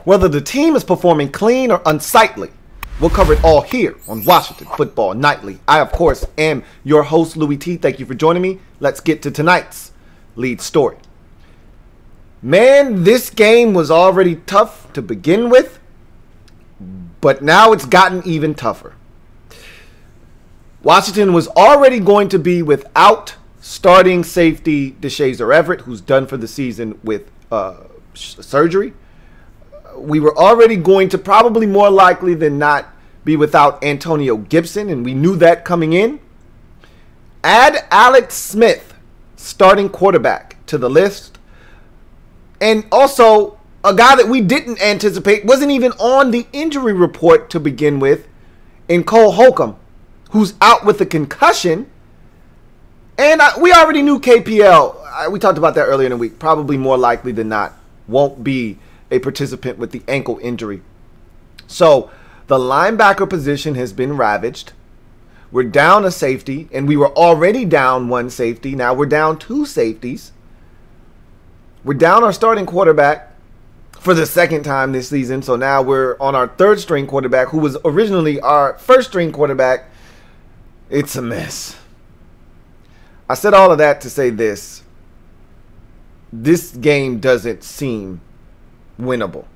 whether the team is performing clean or unsightly. We'll cover it all here on Washington Football Nightly. I, of course, am your host, Louie T. Thank you for joining me. Let's get to tonight's lead story. Man, this game was already tough to begin with, but now it's gotten even tougher. Washington was already going to be without starting safety DeShazer Everett, who's done for the season with surgery. We were already going to probably more likely than not be without Antonio Gibson, and we knew that coming in. Add Alex Smith, starting quarterback, to the list. And also, a guy that we didn't anticipate, wasn't even on the injury report to begin with, in Cole Holcomb, who's out with a concussion. And we already knew KPL, we talked about that earlier in the week, probably more likely than not won't be a participant with the ankle injury. So the linebacker position has been ravaged. We're down a safety, and we were already down one safety. Now we're down two safeties. We're down our starting quarterback for the second time this season. So now we're on our third string quarterback, who was originally our first string quarterback. It's a mess. I said all of that to say this. This game doesn't seem winnable.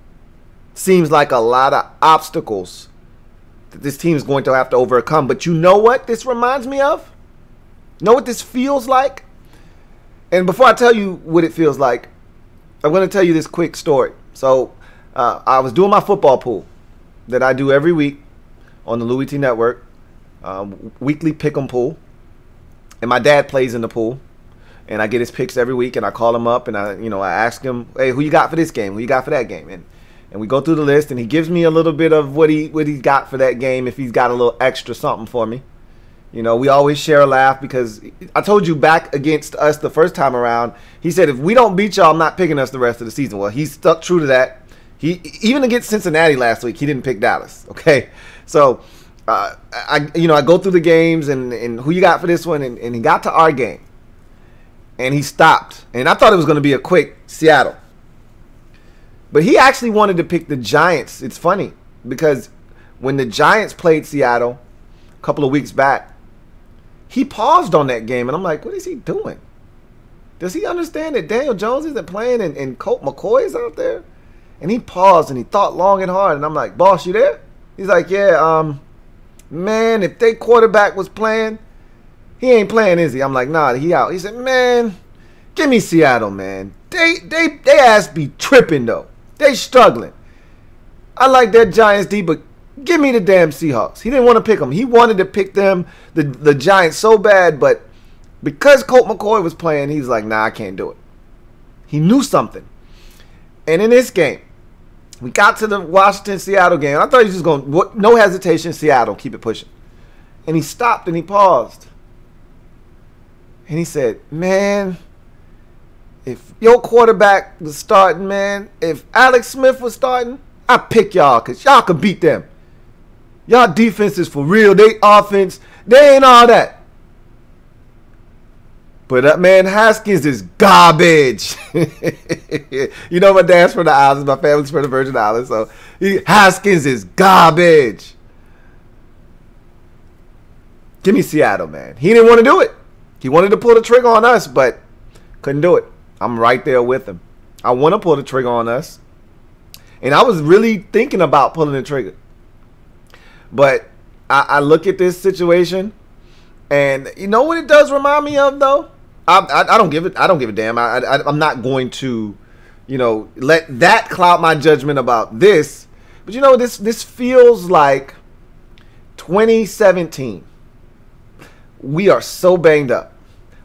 Seems like a lot of obstacles that this team is going to have to overcome. But you know what this reminds me of? You know what this feels like? And before I tell you what it feels like, I'm going to tell you this quick story. So I was doing my football pool that I do every week on the LouieTeeNetwork, weekly pick'em pool. And my dad plays in the pool. And I get his picks every week, and I call him up, and I ask him, hey, who you got for this game? Who you got for that game? And we go through the list, and he gives me a little bit of what he got for that game, if he's got a little extra something for me. You know, we always share a laugh, because I told you back against us the first time around, he said, if we don't beat y'all, I'm not picking us the rest of the season. Well, he stuck true to that. He even against Cincinnati last week, he didn't pick Dallas. Okay, so I go through the games and who you got for this one, and he got to our game. And he stopped. And I thought it was going to be a quick Seattle. But he actually wanted to pick the Giants. It's funny because when the Giants played Seattle a couple of weeks back, he paused on that game. And I'm like, what is he doing? Does he understand that Daniel Jones isn't playing and Colt McCoy is out there? And he paused and he thought long and hard. And I'm like, boss, you there? He's like, yeah, man, if their quarterback was playing, he ain't playing, is he? I'm like, nah, he out. He said, man, give me Seattle, man. They ass be tripping, though. They struggling. I like that Giants D, but give me the damn Seahawks. He didn't want to pick them. He wanted to pick them, the Giants, so bad, but because Colt McCoy was playing, he's like, nah, I can't do it. He knew something. And in this game, we got to the Washington-Seattle game. I thought he was just going, no hesitation, Seattle, keep it pushing. And he stopped and he paused. And he said, man, if your quarterback was starting, man, if Alex Smith was starting, I'd pick y'all because y'all could beat them. Y'all defense is for real. They offense, they ain't all that. But that man Haskins is garbage. You know, my dad's from the islands. My family's from the Virgin Islands. So Haskins is garbage. Give me Seattle, man. He didn't want to do it. He wanted to pull the trigger on us, but couldn't do it. I'm right there with him. I want to pull the trigger on us. And I was really thinking about pulling the trigger. But I look at this situation, and you know what it does remind me of, though? I don't give a damn. I'm not going to, let that cloud my judgment about this. But this feels like 2017. We are so banged up.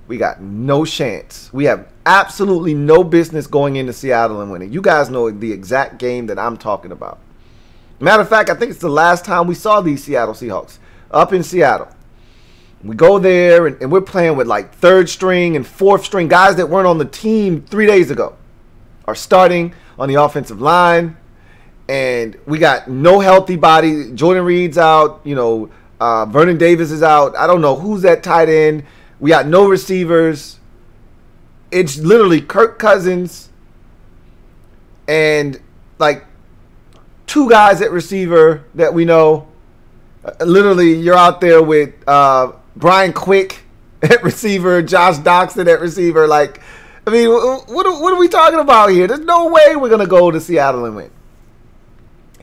We got no chance. We have absolutely no business going into Seattle and winning. You guys know the exact game that I'm talking about. Matter of fact, I think it's the last time we saw these Seattle Seahawks up in Seattle. We go there, and we're playing with like third string and fourth string guys that weren't on the team 3 days ago are starting on the offensive line. And we got no healthy body. Jordan Reed's out. Vernon Davis is out. I don't know who's that tight end. We got no receivers. It's literally Kirk Cousins and like two guys at receiver that we know. Literally, you're out there with Brian Quick at receiver, Josh Doxson at receiver. Like, I mean, what are we talking about here? There's no way we're going to go to Seattle and win.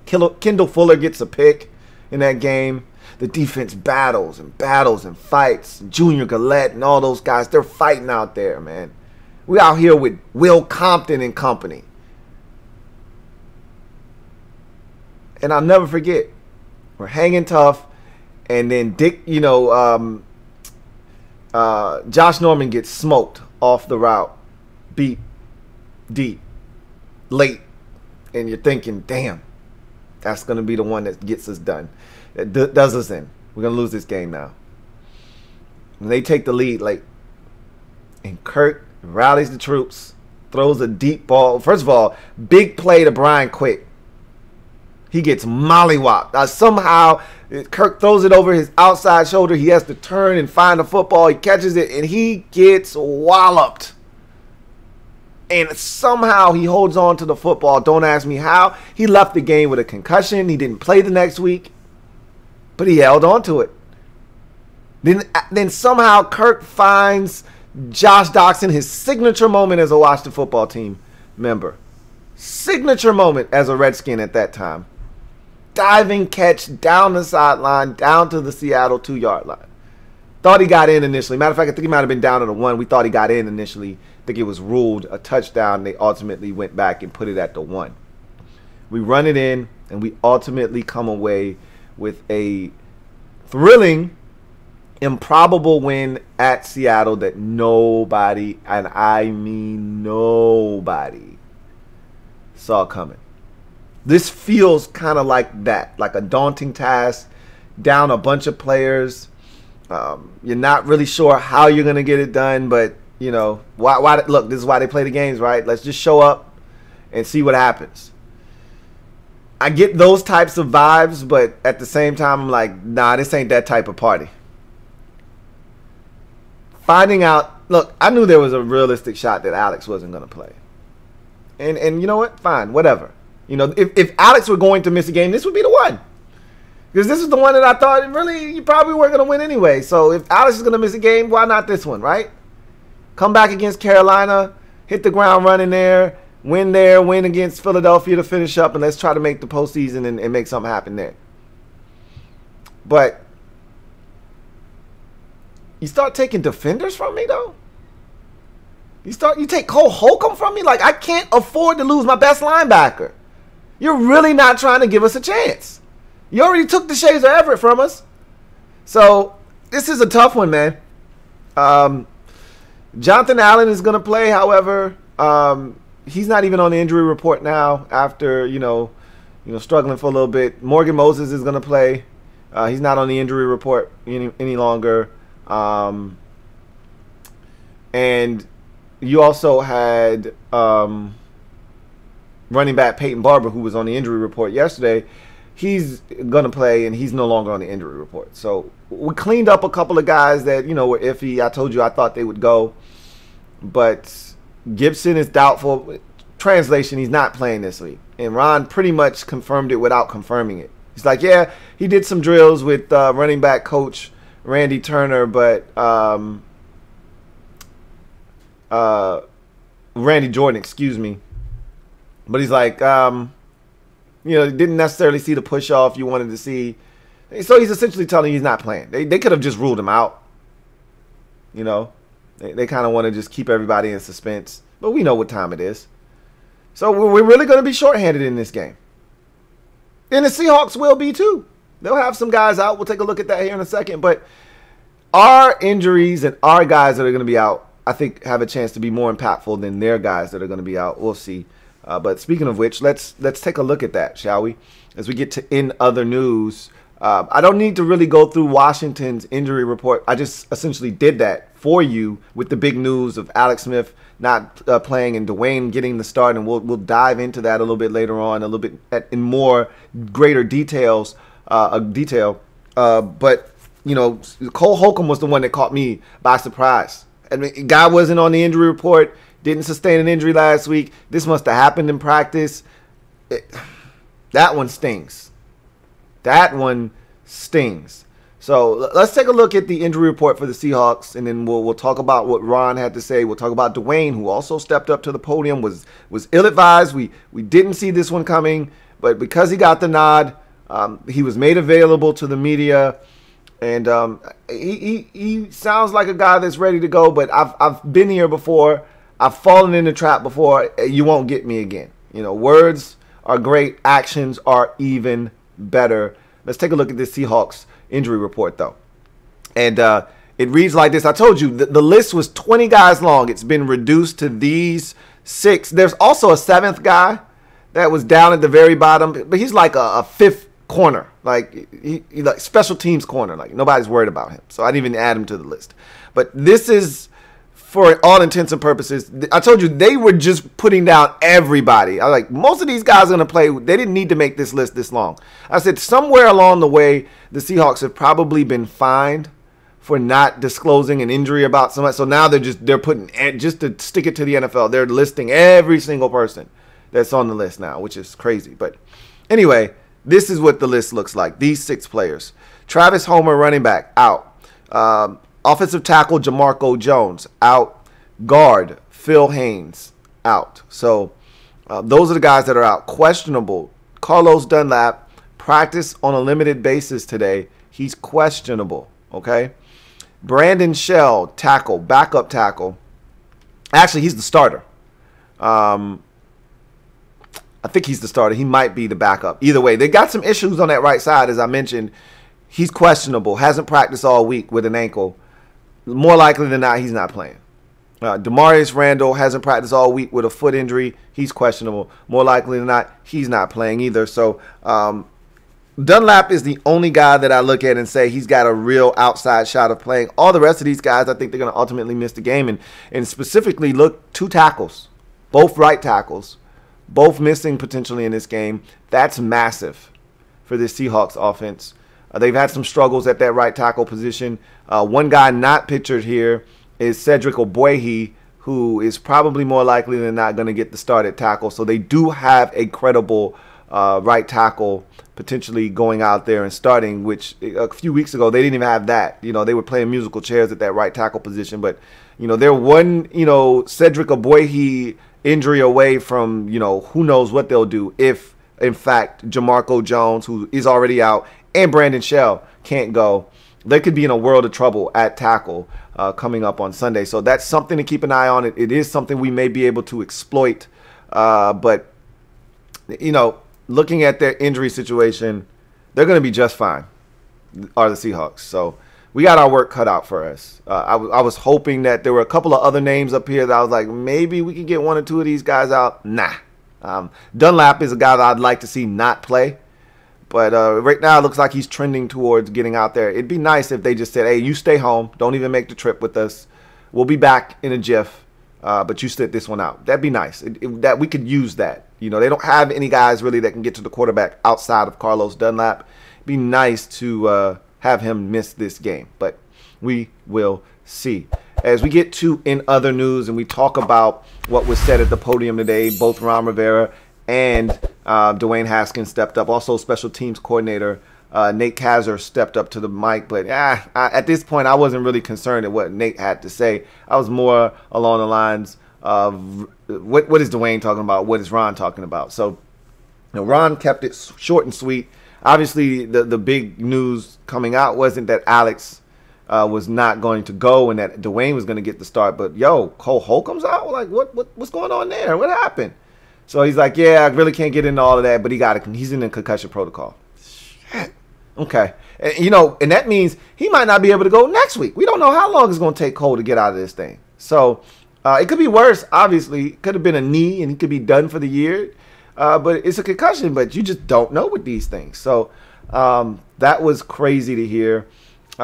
Kendall Fuller gets a pick in that game. The defense battles and fights. Junior Gillette and all those guys, they're fighting out there, man. We out here with Will Compton and company. And I'll never forget, we're hanging tough, and then Josh Norman gets smoked off the route, beat, deep, late, and you're thinking, damn, that's going to be the one that gets us done. That does us in. We're going to lose this game now. And they take the lead late, and Kirk rallies the troops, throws a deep ball. First of all, big play to Brian Quick. He gets mollywopped. Somehow, Kirk throws it over his outside shoulder. He has to turn and find the football. He catches it, and he gets walloped. And somehow he holds on to the football. Don't ask me how. He left the game with a concussion. He didn't play the next week, but he held on to it. Then somehow Kirk finds Josh Doxson, his signature moment as a Washington football team member. Signature moment as a Redskin at that time. Diving catch down the sideline, down to the Seattle 2-yard line. Thought he got in initially. Matter of fact, I think he might have been down to the 1. We thought he got in initially. I think it was ruled a touchdown. They ultimately went back and put it at the 1. We run it in, and we ultimately come away with a thrilling, improbable win at Seattle that nobody, and I mean nobody, saw coming. This feels kind of like that, like a daunting task, down a bunch of players. You're not really sure how you're going to get it done, but, you know, why? Look, this is why they play the games, right? Let's just show up and see what happens. I get those types of vibes, but at the same time, I'm like, nah, this ain't that type of party. Finding out, look, I knew there was a realistic shot that Alex wasn't going to play. And you know what? Fine, whatever. You know, if Alex were going to miss a game, this would be the one. Because this is the one that I thought, really, you probably weren't going to win anyway. So if Alex is going to miss a game, why not this one, right? Come back against Carolina, hit the ground running there, win against Philadelphia to finish up, and let's try to make the postseason and make something happen there. But you start taking defenders from me, though? You take Cole Holcomb from me? Like, I can't afford to lose my best linebacker. You're really not trying to give us a chance. You already took the Shazer Everett from us. So, this is a tough one, man. Jonathan Allen is going to play, however. He's not even on the injury report now after, you know, struggling for a little bit. Morgan Moses is going to play. He's not on the injury report any longer. And you also had running back Peyton Barber, who was on the injury report yesterday. He's going to play, and he's no longer on the injury report. So we cleaned up a couple of guys that, you know, were iffy. I told you I thought they would go. But Gibson is doubtful. Translation, he's not playing this week. And Ron pretty much confirmed it without confirming it. He's like, yeah, he did some drills with running back coach Randy Turner, but Randy Jordan, excuse me. But he's like, you know, didn't necessarily see the push off you wanted to see. So he's essentially telling you he's not playing. They could have just ruled him out. You know, they kind of want to just keep everybody in suspense. But we know what time it is. So we're really going to be shorthanded in this game. And the Seahawks will be too. They'll have some guys out. We'll take a look at that here in a second. But our injuries and our guys that are going to be out, I think, have a chance to be more impactful than their guys that are going to be out. We'll see. But speaking of which, let's take a look at that, shall we? As we get to in other news, I don't need to really go through Washington's injury report. I just essentially did that for you with the big news of Alex Smith not playing and Dwayne getting the start, and we'll dive into that a little bit later on, a little bit in more greater detail. But you know, Cole Holcomb was the one that caught me by surprise. I mean, guy wasn't on the injury report. Didn't sustain an injury last week. This must have happened in practice. They That one stings. That one stings. So let's take a look at the injury report for the Seahawks, and then we'll talk about what Ron had to say. We'll talk about Dwayne, who also stepped up to the podium, was ill-advised. We didn't see this one coming, but because he got the nod, he was made available to the media, and he sounds like a guy that's ready to go. But I've been here before. I've fallen in the trap before. You won't get me again. You know, words are great. Actions are even better. Let's take a look at this Seahawks injury report, though. And it reads like this. I told you the list was 20 guys long. It's been reduced to these 6. There's also a 7th guy that was down at the very bottom, but he's like a 5th corner, like he like special teams corner. Like nobody's worried about him, so I didn't even add him to the list. But this is, for all intents and purposes, I told you they were just putting down everybody. I was like, most of these guys are going to play. They didn't need to make this list this long. I said somewhere along the way, the Seahawks have probably been fined for not disclosing an injury about somebody. So now they're putting, just to stick it to the NFL, they're listing every single person that's on the list now, which is crazy. But anyway, this is what the list looks like. These 6 players: Travis Homer, running back, out. Offensive tackle Jamarco Jones, out. Guard Phil Haynes, out. So those are the guys that are out. Questionable: Carlos Dunlap, practice on a limited basis today. He's questionable. Okay. Brandon Shell, tackle, backup tackle. Actually, he's the starter. I think he's the starter. He might be the backup. Either way, they got some issues on that right side, as I mentioned. He's questionable. Hasn't practiced all week with an ankle. More likely than not, he's not playing. Demarius Randall hasn't practiced all week with a foot injury. He's questionable. More likely than not, he's not playing either. So Dunlap is the only guy that I look at and say he's got a real outside shot of playing. All the rest of these guys, I think they're going to ultimately miss the game. And specifically, look, 2 tackles, both right tackles, both missing potentially in this game. That's massive for this Seahawks offense. They've had some struggles at that right tackle position. One guy not pictured here is Cedric Ogbuehi, who is probably more likely than not going to get the start at tackle. So they do have a credible right tackle potentially going out there and starting, which a few weeks ago they didn't even have that. You know, they were playing musical chairs at that right tackle position. But, you know, they're one, Cedric Ogbuehi injury away from, who knows what they'll do if, in fact, Jamarco Jones, who is already out, and Brandon Shell can't go. They could be in a world of trouble at tackle coming up on Sunday. So that's something to keep an eye on. It is something we may be able to exploit. But, looking at their injury situation, they're going to be just fine, are the Seahawks. So we got our work cut out for us. I was hoping that there were a couple of other names up here that I was like, maybe we could get 1 or 2 of these guys out. Nah. Dunlap is a guy that I'd like to see not play. But right now it looks like he's trending towards getting out there. It'd be nice if they just said, hey, you stay home. Don't even make the trip with us. We'll be back in a jiff. But you sit this one out. That'd be nice. That we could use that. They don't have any guys really that can get to the quarterback outside of Carlos Dunlap. It'd be nice to have him miss this game. But we will see. As we get to in other news and we talk about what was said at the podium today, both Ron Rivera and Dwayne Haskins stepped up. Also, special teams coordinator Nate Kazar stepped up to the mic. But at this point, I wasn't really concerned at what Nate had to say. I was more along the lines of what is Dwayne talking about? What is Ron talking about? So, Ron kept it short and sweet. Obviously, the big news coming out wasn't that Alex was not going to go and that Dwayne was going to get the start. But, Cole Holcomb's out? Like, what's going on there? What happened? So he's like, yeah, I really can't get into all of that, but he's in the concussion protocol. Shit. Okay. And that means he might not be able to go next week. We don't know how long it's going to take Cole to get out of this thing. So it could be worse, obviously. It could have been a knee, and he could be done for the year. But it's a concussion, but you just don't know with these things. So that was crazy to hear.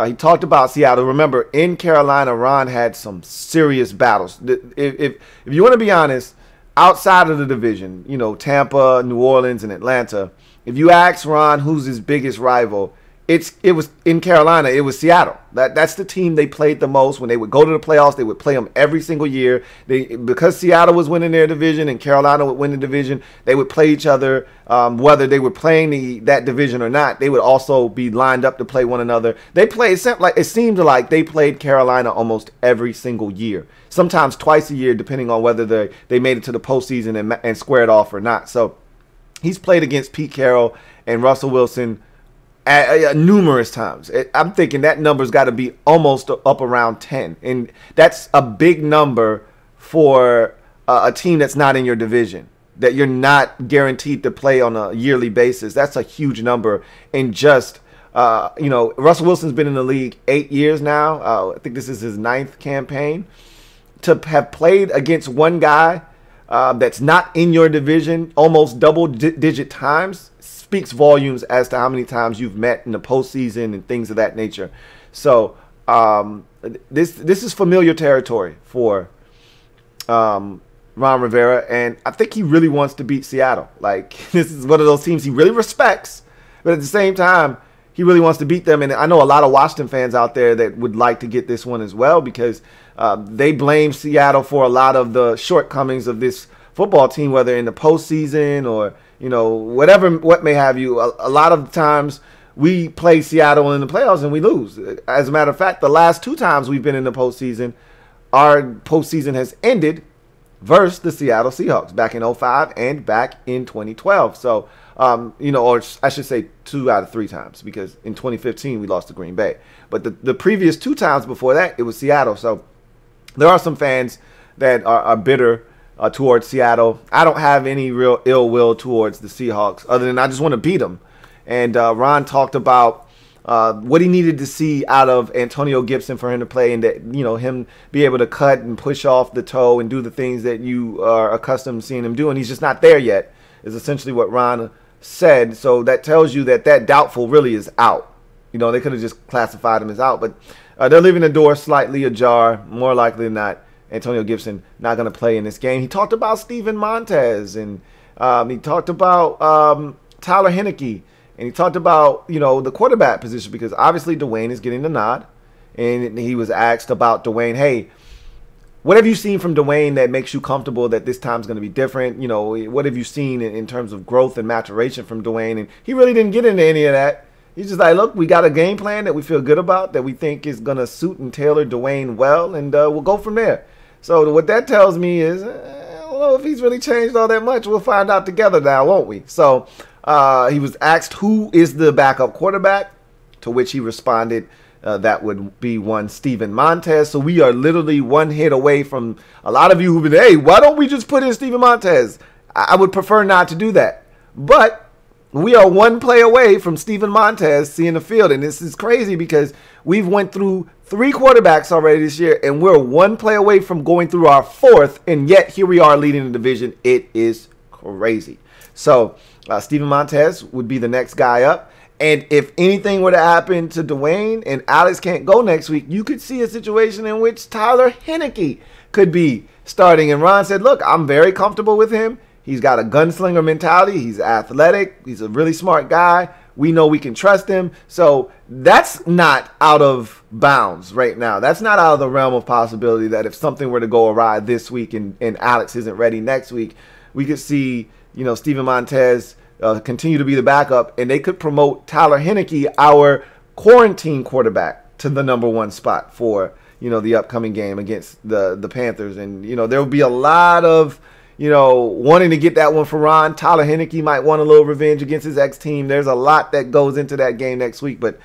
He talked about Seattle. Remember, in Carolina, Ron had some serious battles. If you want to be honest, outside of the division, Tampa, New Orleans, and Atlanta, if you ask Ron who's his biggest rival, it was in Carolina. It was Seattle. That's the team they played the most. When they would go to the playoffs, they would play them every single year. Because Seattle was winning their division and Carolina would win the division, they would play each other. Whether they were playing that division or not, they would also be lined up to play one another. It seemed like they played Carolina almost every single year. Sometimes twice a year, depending on whether they made it to the postseason and squared off or not. So he's played against Pete Carroll and Russell Wilson numerous times. I'm thinking that number's got to be almost up around 10. And that's a big number for a team that's not in your division, that you're not guaranteed to play on a yearly basis. That's a huge number. And just, Russell Wilson's been in the league 8 years now. I think this is his 9th campaign. To have played against one guy that's not in your division almost double-digit times speaks volumes as to how many times you've met in the postseason and things of that nature. So this is familiar territory for Ron Rivera, and I think he really wants to beat Seattle. Like, this is one of those teams he really respects, but at the same time, he really wants to beat them. And I know a lot of Washington fans out there that would like to get this one as well, because they blame Seattle for a lot of the shortcomings of this football team, whether in the postseason or what may have you. A lot of times we play Seattle in the playoffs and we lose. As a matter of fact, the last 2 times we've been in the postseason, our postseason has ended versus the Seattle Seahawks back in 2005 and back in 2012. So, or I should say 2 out of 3 times, because in 2015 we lost to Green Bay. But the previous 2 times before that, it was Seattle. So there are some fans that are bitter towards Seattle. I don't have any real ill will towards the Seahawks, other than I just want to beat them. And Ron talked about what he needed to see out of Antonio Gibson for him to play, and that him be able to cut and push off the toe and do the things that you are accustomed to seeing him do, and he's just not there yet, is essentially what Ron said. So that tells you that doubtful really is out. They could have just classified him as out, but they're leaving the door slightly ajar. More likely than not, Antonio Gibson not going to play in this game. He talked about Steven Montez, and he talked about Tyler Heineke, and he talked about the quarterback position, because obviously Dwayne is getting the nod, and he was asked about Dwayne. Hey, what have you seen from Dwayne that makes you comfortable that this time's going to be different? What have you seen in terms of growth and maturation from Dwayne? And he really didn't get into any of that. He's just like, look, we got a game plan that we feel good about, that we think is going to suit and tailor Dwayne well, and we'll go from there. So what that tells me is, I don't know if he's really changed all that much. We'll find out together now, won't we? So he was asked who is the backup quarterback, to which he responded that would be one Steven Montez. So we are literally one hit away from a lot of you who've been, hey, why don't we just put in Steven Montez? I would prefer not to do that. But we are one play away from Steven Montez seeing the field. And this is crazy, because we've went through 3 quarterbacks already this year, and we're one play away from going through our 4th, and yet here we are leading the division. It is crazy. So Steven Montez would be the next guy up. And if anything were to happen to Dwayne and Alex can't go next week, you could see a situation in which Tyler Heineke could be starting. And Ron said, look, I'm very comfortable with him. He's got a gunslinger mentality. He's athletic. He's a really smart guy. We know we can trust him. So that's not out of bounds right now. That's not out of the realm of possibility that if something were to go awry this week and Alex isn't ready next week, we could see, Steven Montez continue to be the backup, and they could promote Tyler Heineke, our quarantine quarterback, to the #1 spot for, the upcoming game against the Panthers. And, there will be a lot of, wanting to get that one for Ron. Tyler Heineke might want a little revenge against his ex-team. There's a lot that goes into that game next week, but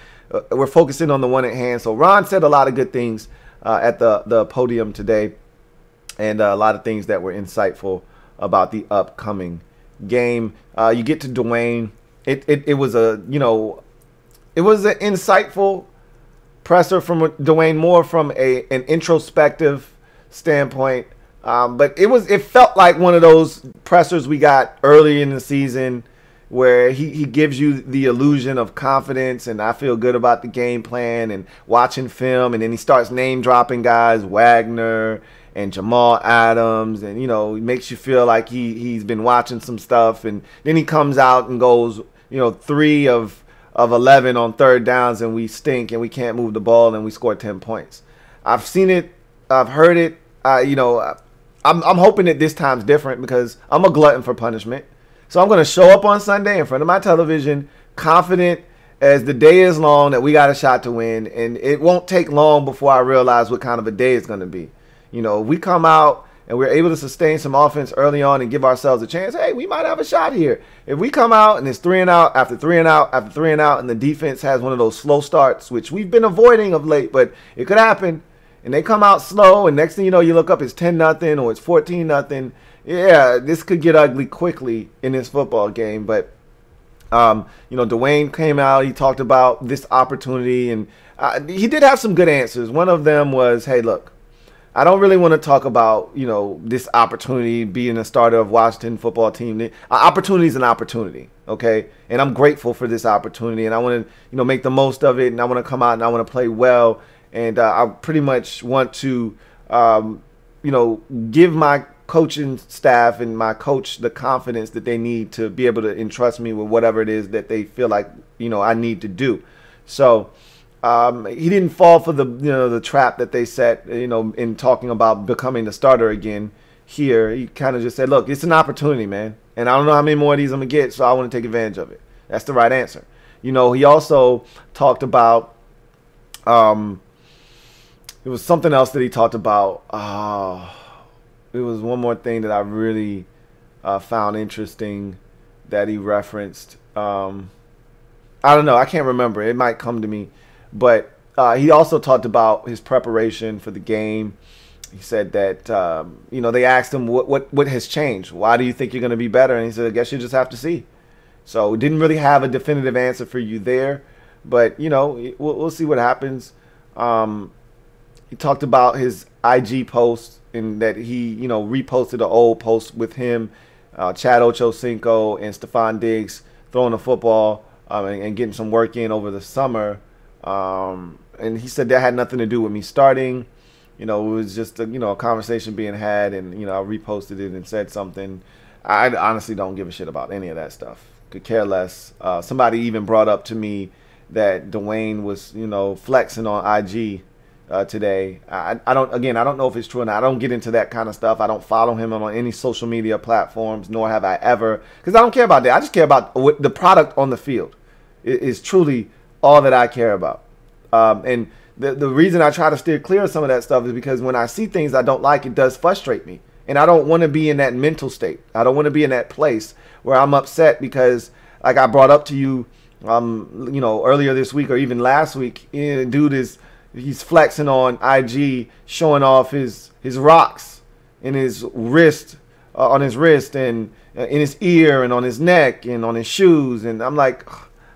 we're focusing on the one at hand. So Ron said a lot of good things at the podium today, and a lot of things that were insightful about the upcoming game. You get to Dwayne. It was an insightful presser from Dwayne, more from an introspective standpoint. But it felt like one of those pressers we got early in the season, where he gives you the illusion of confidence and I feel good about the game plan and watching film, and then he starts name dropping guys, Wagner and Jamal Adams, and he makes you feel like he's been watching some stuff, and then he comes out and goes 3 of of 11 on third downs and we stink and we can't move the ball and we score 10 points. I've seen it. I've heard it. I'm hoping that this time's different because I'm a glutton for punishment. So I'm going to show up on Sunday in front of my television, confident as the day is long that we got a shot to win. And it won't take long before I realize what kind of a day it's going to be. If we come out and we're able to sustain some offense early on and give ourselves a chance, hey, we might have a shot here. If we come out and it's 3 and out after 3 and out after 3 and out and the defense has one of those slow starts, which we've been avoiding of late, but it could happen, and they come out slow and next thing you know, you look up, it's 10-0 or it's 14-0. Yeah, this could get ugly quickly in this football game. But, Dwayne came out, he talked about this opportunity, and he did have some good answers. One of them was, hey, look, I don't really want to talk about, this opportunity being a starter of Washington football team. Opportunity is an opportunity, okay? And I'm grateful for this opportunity, and I want to, make the most of it, and I want to come out and I want to play well. And I pretty much want to, give my coaching staff and my coach the confidence that they need to be able to entrust me with whatever it is that they feel like, I need to do. So he didn't fall for the trap that they set, in talking about becoming the starter again here. He kind of just said, look, it's an opportunity, man. And I don't know how many more of these I'm going to get, so I want to take advantage of it. That's the right answer. He also talked about, it was something else that he talked about. It was one more thing that I really found interesting that he referenced. I don't know. I can't remember. It might come to me. But he also talked about his preparation for the game. He said that, they asked him what has changed. Why do you think you're going to be better? And he said, I guess you just have to see. So didn't really have a definitive answer for you there. But, we'll see what happens. He talked about his IG post and that he, reposted an old post with him, Chad Ochocinco and Stephon Diggs throwing the football and getting some work in over the summer. And he said that had nothing to do with me starting. It was just a conversation being had, and I reposted it and said something. I honestly don't give a shit about any of that stuff. Could care less. Somebody even brought up to me that Dwayne was flexing on IG today. I don't know if it's true or not. I don't get into that kind of stuff. I don't follow him on any social media platforms, nor have I ever, because I don't care about that. I just care about what the product on the field is truly all that I care about. And the reason I try to steer clear of some of that stuff is because when I see things I don't like, it does frustrate me. And I don't want to be in that mental state. I don't want to be in that place where I'm upset because, like I brought up to you, earlier this week or even last week, he's flexing on IG, showing off his rocks in his wrist, on his wrist, and in his ear, and on his neck, and on his shoes. And I'm like,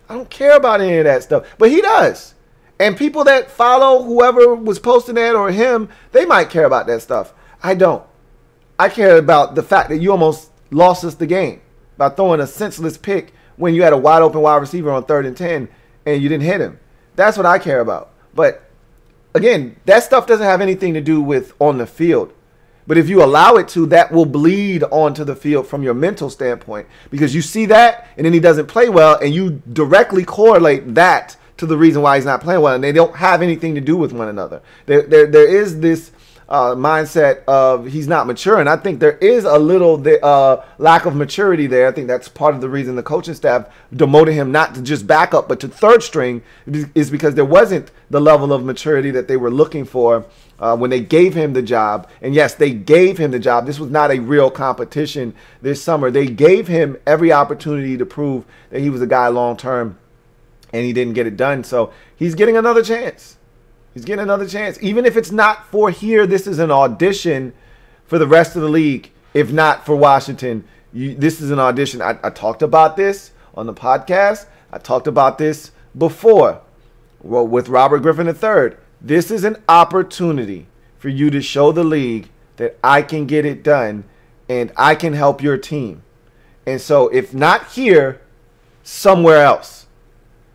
I don't care about any of that stuff, but he does. And people that follow whoever was posting that or him, they might care about that stuff. I don't. I care about the fact that you almost lost us the game by throwing a senseless pick when you had a wide open wide receiver on 3rd and 10 and you didn't hit him. That's what I care about. But again, that stuff doesn't have anything to do with on the field. But if you allow it to, that will bleed onto the field from your mental standpoint, because you see that and then he doesn't play well and you directly correlate that to the reason why he's not playing well, and they don't have anything to do with one another. There is this mindset of he's not mature, and I think there is a little lack of maturity there. I think that's part of the reason the coaching staff demoted him not to just backup but to 3rd string, is because there wasn't the level of maturity that they were looking for when they gave him the job. And yes, they gave him the job. This was not a real competition this summer. They gave him every opportunity to prove that he was a guy long term, and he didn't get it done. So he's getting another chance. He's getting another chance. Even if it's not for here, this is an audition for the rest of the league. If not for Washington, this is an audition. I talked about this on the podcast. I talked about this before with Robert Griffin III. This is an opportunity for you to show the league that I can get it done and I can help your team. And so if not here, somewhere else.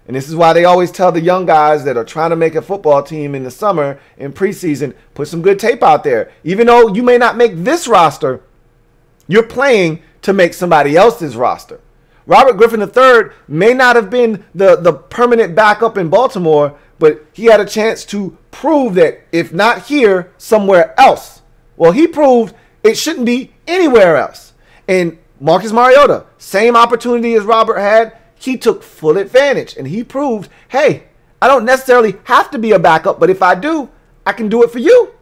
And this is why they always tell the young guys that are trying to make a football team in the summer, in preseason, put some good tape out there. Even though you may not make this roster, you're playing to make somebody else's roster. Robert Griffin III may not have been the permanent backup in Baltimore, but he had a chance to prove that if not here, somewhere else. Well, he proved it shouldn't be anywhere else. And Marcus Mariota, same opportunity as Robert had. He took full advantage, and he proved, hey, I don't necessarily have to be a backup, but if I do, I can do it for you.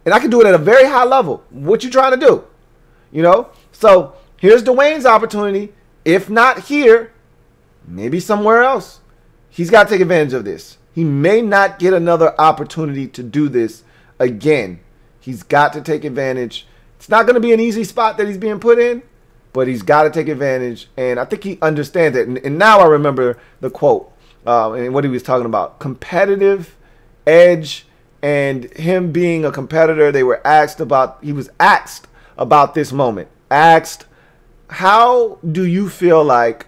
And I can do it at a very high level. What you trying to do? You know? So here's Dwayne's opportunity. If not here, maybe somewhere else. He's got to take advantage of this. He may not get another opportunity to do this again. He's got to take advantage. It's not going to be an easy spot that he's being put in, but he's got to take advantage. And I think he understands it. And now I remember the quote and what he was talking about. Competitive edge and him being a competitor. He was asked about this moment. Asked, how do you feel like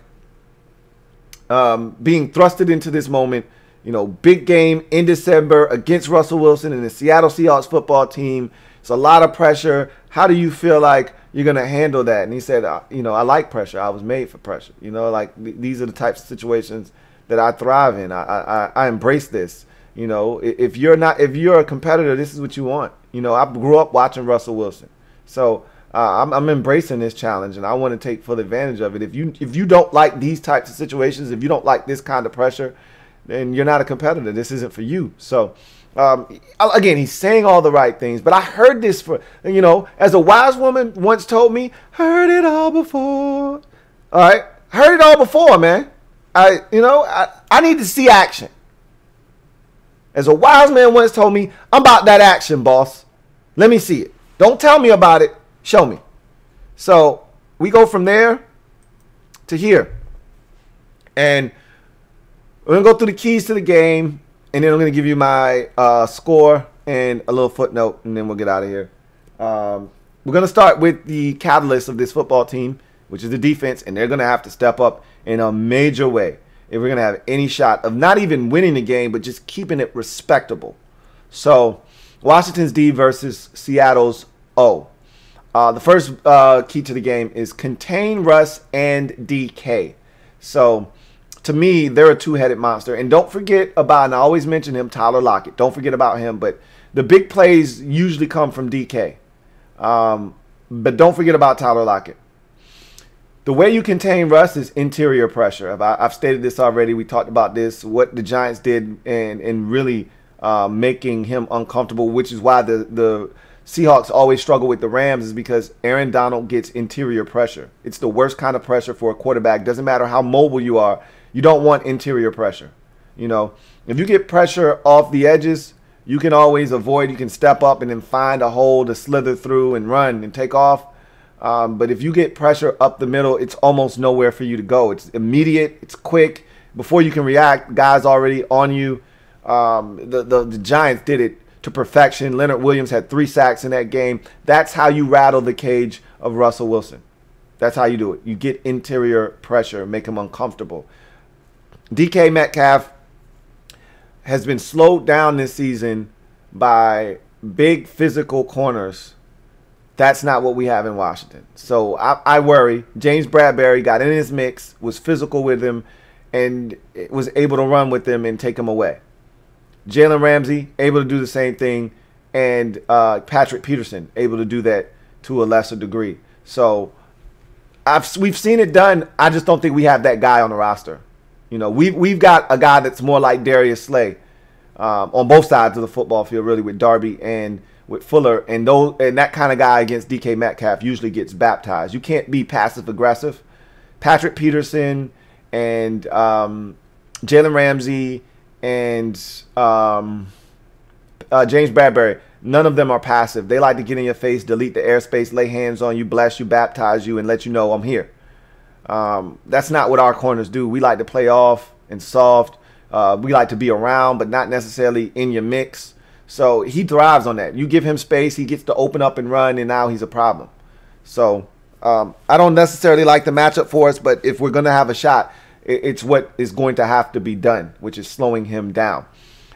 being thrusted into this moment? You know, big game in December against Russell Wilson and the Seattle Seahawks football team. It's a lot of pressure. How do you feel like you're going to handle that? And he said, you know, I like pressure. I was made for pressure. You know, like these are the types of situations that I thrive in. I embrace this. You know, if you're a competitor, this is what you want. You know, I grew up watching Russell Wilson. So I'm embracing this challenge, and I want to take full advantage of it. If you don't like these types of situations, if you don't like this kind of pressure, then you're not a competitor. This isn't for you. So, again, he's saying all the right things. But I heard this you know, as a wise woman once told me, heard it all before. All right? Heard it all before, man. I need to see action. As a wise man once told me, I'm about that action, boss. Let me see it. Don't tell me about it. Show me. So we go from there to here. And we're going to go through the keys to the game, and then I'm going to give you my score and a little footnote, and then we'll get out of here. We're going to start with the catalyst of this football team, which is the defense, and they're going to have to step up in a major way if we're going to have any shot of not even winning the game, but just keeping it respectable. So Washington's D versus Seattle's O. The first key to the game is contain Russ and DK. So to me, they're a two-headed monster. And don't forget about, and I always mention him, Tyler Lockett. Don't forget about him. But the big plays usually come from DK. But don't forget about Tyler Lockett. The way you contain Russ is interior pressure. I've stated this already. We talked about this, what the Giants did and really making him uncomfortable, which is why the Seahawks always struggle with the Rams, is because Aaron Donald gets interior pressure. It's the worst kind of pressure for a quarterback. Doesn't matter how mobile you are. You don't want interior pressure. You know, if you get pressure off the edges, you can always avoid. You can step up and then find a hole to slither through and run and take off. But if you get pressure up the middle, it's almost nowhere for you to go. It's immediate. It's quick. Before you can react, guys already on you. The Giants did it to perfection. Leonard Williams had 3 sacks in that game. That's how you rattle the cage of Russell Wilson. That's how you do it. You get interior pressure, make him uncomfortable. DK Metcalf has been slowed down this season by big physical corners. That's not what we have in Washington. So I worry. James Bradbury got in his mix, was physical with him, and was able to run with him and take him away. Jalen Ramsey able to do the same thing, and Patrick Peterson able to do that to a lesser degree. So we've seen it done. I just don't think we have that guy on the roster. You know, we've got a guy that's more like Darius Slay on both sides of the football field, really, with Darby and with Fuller, and that kind of guy against DK Metcalf usually gets baptized. You can't be passive aggressive. Patrick Peterson and Jalen Ramsey and James Bradbury, none of them are passive. They like to get in your face, delete the airspace, lay hands on you, bless you, baptize you, and let you know I'm here. That's not what our corners do. We like to play off and soft. We like to be around, but not necessarily in your mix. So he thrives on that. You give him space, he gets to open up and run, and now he's a problem. So I don't necessarily like the matchup for us, but if we're going to have a shot, it's what is going to have to be done, which is slowing him down.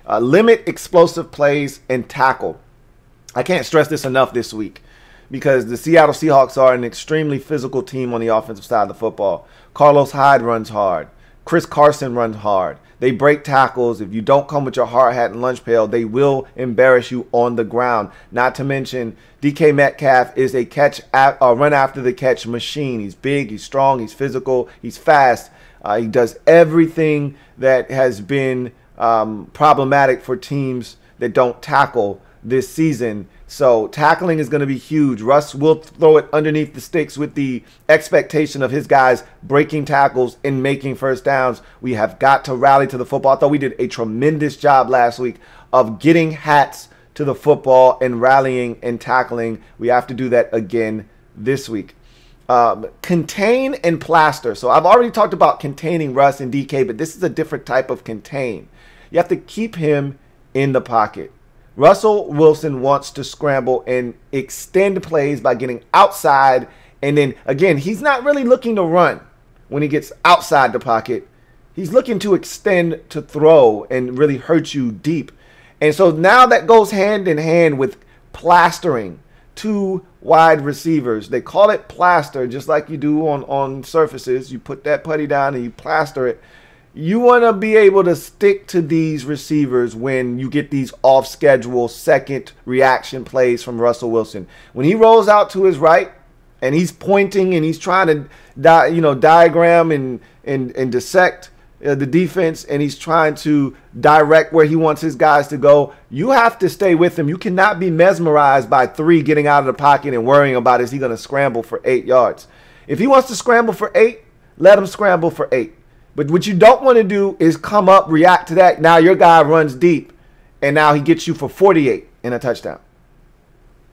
Limit explosive plays and tackle. I can't stress this enough this week. because the Seattle Seahawks are an extremely physical team on the offensive side of the football. Carlos Hyde runs hard. Chris Carson runs hard. They break tackles. If you don't come with your hard hat and lunch pail, they will embarrass you on the ground. Not to mention, DK Metcalf is a run after the catch machine. He's big, he's strong, he's physical, he's fast. He does everything that has been problematic for teams that don't tackle this season. So tackling is going to be huge. Russ will throw it underneath the sticks with the expectation of his guys breaking tackles and making first downs. We have got to rally to the football. I thought we did a tremendous job last week of getting hats to the football and rallying and tackling. We have to do that again this week. Contain and plaster. So I've already talked about containing Russ and DK, but this is a different type of contain. You have to keep him in the pocket. Russell Wilson wants to scramble and extend plays by getting outside. And then, again, he's not really looking to run when he gets outside the pocket. He's looking to extend to throw and really hurt you deep. And so now that goes hand in hand with plastering two wide receivers. They call it plaster, just like you do on surfaces. You put that putty down and you plaster it. You want to be able to stick to these receivers when you get these off-schedule second reaction plays from Russell Wilson. When he rolls out to his right and he's pointing and he's trying to diagram and dissect the defense, and he's trying to direct where he wants his guys to go, you have to stay with him. You cannot be mesmerized by 3 getting out of the pocket and worrying about is he going to scramble for 8 yards. If he wants to scramble for 8, let him scramble for 8. But what you don't want to do is come up, react to that. Now your guy runs deep, and now he gets you for 48 and a touchdown.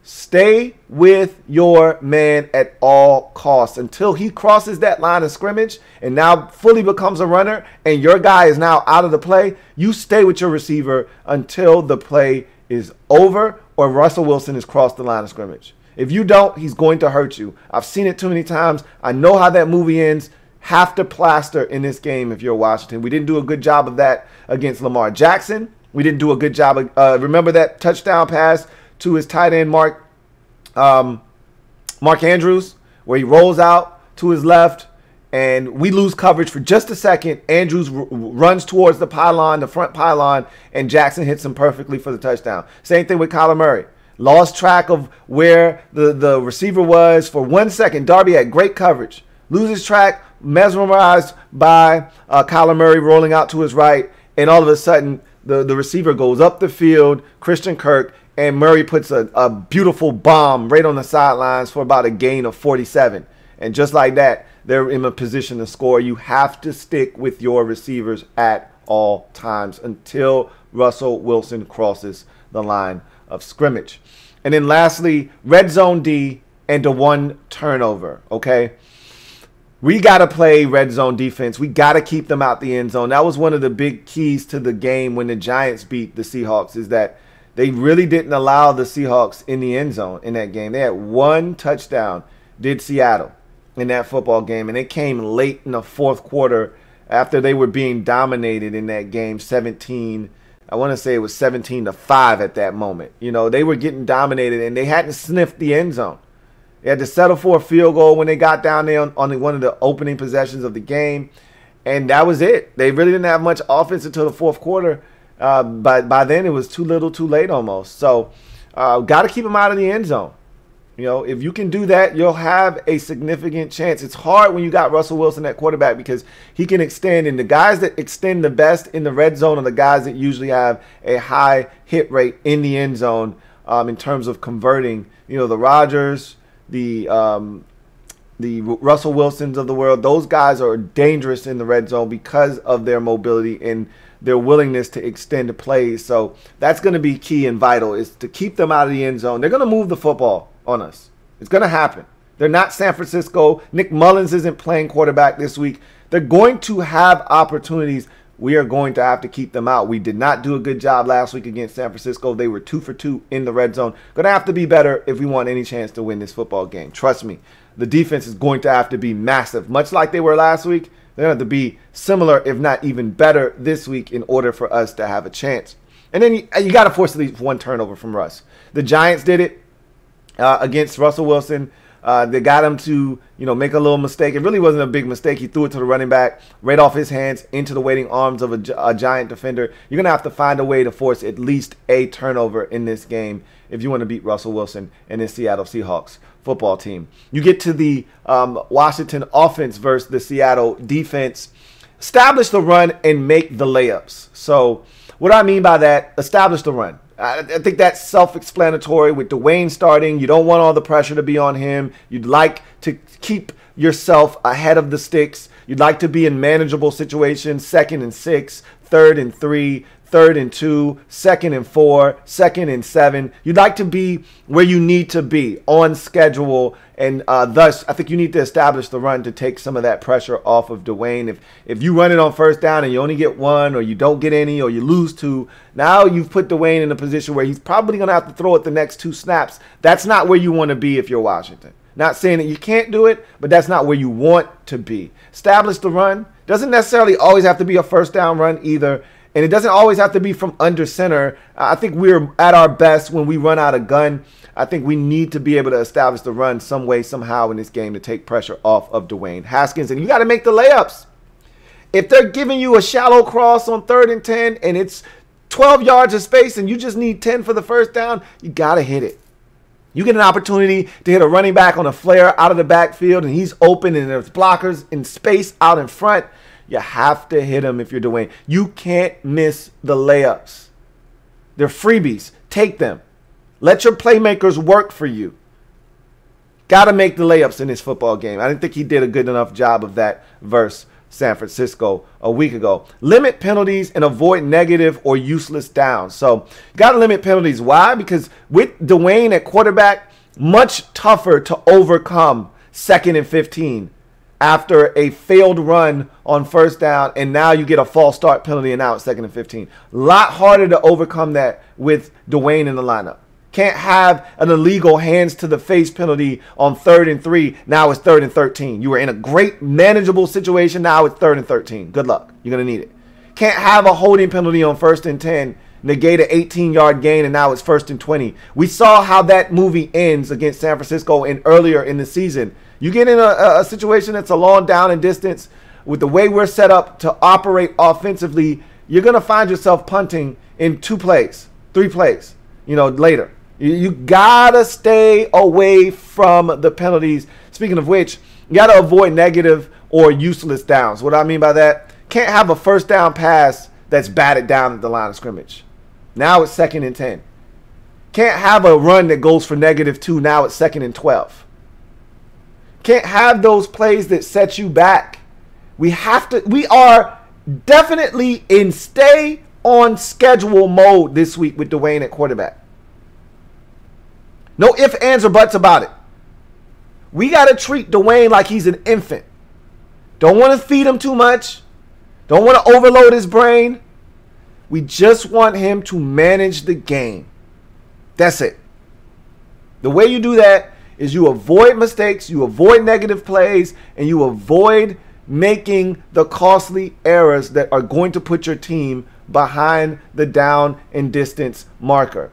Stay with your man at all costs until he crosses that line of scrimmage and now fully becomes a runner, and your guy is now out of the play. You stay with your receiver until the play is over or Russell Wilson has crossed the line of scrimmage. If you don't, he's going to hurt you. I've seen it too many times. I know how that movie ends. Have to plaster in this game if you're Washington. We didn't do a good job of that against Lamar Jackson. We didn't do a good job of, remember that touchdown pass to his tight end Mark Andrews, where he rolls out to his left and we lose coverage for just a second. Andrews runs towards the pylon, the front pylon, and Jackson hits him perfectly for the touchdown. Same thing with Kyler Murray. Lost track of where the receiver was for 1 second. Darby had great coverage. Loses track, mesmerized by Kyler Murray rolling out to his right, and all of a sudden the receiver goes up the field, Christian Kirk, and Murray puts a beautiful bomb right on the sidelines for about a gain of 47. And just like that, they're in a position to score. You have to stick with your receivers at all times until Russell Wilson crosses the line of scrimmage. And then lastly, red zone D and the 1 turnover, okay? We got to play red zone defense. We got to keep them out the end zone. That was one of the big keys to the game when the Giants beat the Seahawks, is that they really didn't allow the Seahawks in the end zone in that game. They had 1 touchdown, did Seattle, in that football game. And it came late in the fourth quarter after they were being dominated in that game, 17. I want to say it was 17-5 at that moment. You know, they were getting dominated and they hadn't sniffed the end zone. They had to settle for a field goal when they got down there on one of the opening possessions of the game. And that was it. They really didn't have much offense until the fourth quarter. By then, it was too little, too late almost. So, got to keep them out of the end zone. You know, if you can do that, you'll have a significant chance. It's hard when you got Russell Wilson at quarterback because he can extend. And the guys that extend the best in the red zone are the guys that usually have a high hit rate in the end zone in terms of converting. You know, the Rodgers, the Russell Wilsons of the world, those guys are dangerous in the red zone because of their mobility and their willingness to extend the plays. So that's going to be key and vital, is to keep them out of the end zone. They're going to move the football on us. It's going to happen. They're not San Francisco. Nick Mullins isn't playing quarterback this week. They're going to have opportunities. We are going to have to keep them out. We did not do a good job last week against San Francisco. They were 2 for 2 in the red zone. Going to have to be better if we want any chance to win this football game. Trust me, the defense is going to have to be massive. Much like they were last week, they're going to have to be similar, if not even better, this week in order for us to have a chance. And then you got to force at least 1 turnover from Russ. The Giants did it. against Russell Wilson. They got him to, make a little mistake. It really wasn't a big mistake. He threw it to the running back right off his hands into the waiting arms of a giant defender. You're going to have to find a way to force at least a turnover in this game if you want to beat Russell Wilson and this Seattle Seahawks football team. You get to the Washington offense versus the Seattle defense. Establish the run and make the layups. So what do I mean by that? Establish the run. I think that's self-explanatory with Dwayne starting. You don't want all the pressure to be on him. You'd like to keep yourself ahead of the sticks. You'd like to be in manageable situations, 2nd and 6, 3rd and 3, 3rd and 2, 2nd and 4, 2nd and 7. You'd like to be where you need to be on schedule, and thus I think you need to establish the run to take some of that pressure off of Dwayne. If you run it on 1st down and you only get 1, or you don't get any, or you lose 2, now you've put Dwayne in a position where he's probably going to have to throw it the next 2 snaps. That's not where you want to be if you're Washington. Not saying that you can't do it, but that's not where you want to be. Establish the run. Doesn't necessarily always have to be a 1st down run either. And it doesn't always have to be from under center. I think we're at our best when we run out of gun. I think we need to be able to establish the run some way, somehow in this game to take pressure off of Dwayne Haskins. And you got to make the layups. If they're giving you a shallow cross on 3rd and 10 and it's 12 yards of space and you just need 10 for the 1st down, you got to hit it. You get an opportunity to hit a running back on a flare out of the backfield and he's open and there's blockers in space out in front. You have to hit him if you're Dwayne. You can't miss the layups. They're freebies. Take them. Let your playmakers work for you. Got to make the layups in this football game. I didn't think he did a good enough job of that versus San Francisco a week ago. Limit penalties and avoid negative or useless downs. So you got to limit penalties. Why? Because with Dwayne at quarterback, much tougher to overcome 2nd and 15 after a failed run on 1st down, and now you get a false start penalty and now it's 2nd and 15. A lot harder to overcome that with Dwayne in the lineup. Can't have an illegal hands to the face penalty on 3rd and 3. Now it's 3rd and 13. You were in a great manageable situation. Now it's 3rd and 13. Good luck. You're going to need it. Can't have a holding penalty on 1st and 10. Negate an 18-yard gain, and now it's 1st and 20. We saw how that movie ends against San Francisco earlier in the season. You get in a situation that's a long down and distance with the way we're set up to operate offensively, you're going to find yourself punting in 2 plays, 3 plays, later. You got to stay away from the penalties. Speaking of which, you got to avoid negative or useless downs. What do I mean by that? Can't have a 1st down pass that's batted down at the line of scrimmage. Now it's 2nd and 10. Can't have a run that goes for -2. Now it's 2nd and 12. Can't have those plays that set you back. We are definitely in stay on schedule mode this week with Dwayne at quarterback. No ifs, ands, or buts about it. We got to treat Dwayne like he's an infant. Don't want to feed him too much. Don't want to overload his brain. We just want him to manage the game. That's it. The way you do that is you avoid mistakes, you avoid negative plays, and you avoid making the costly errors that are going to put your team behind the down and distance marker.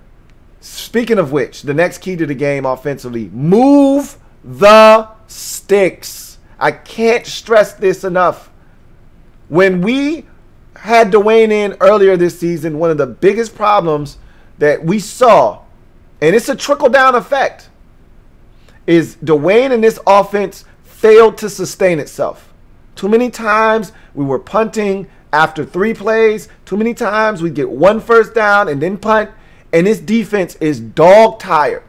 Speaking of which, the next key to the game offensively, move the sticks. I can't stress this enough. When we had Dwayne in earlier this season, one of the biggest problems that we saw, and it's a trickle-down effect, is Dwayne and this offense failed to sustain itself. Too many times we were punting after 3 plays. Too many times we get 1 1st down and then punt. And this defense is dog tired.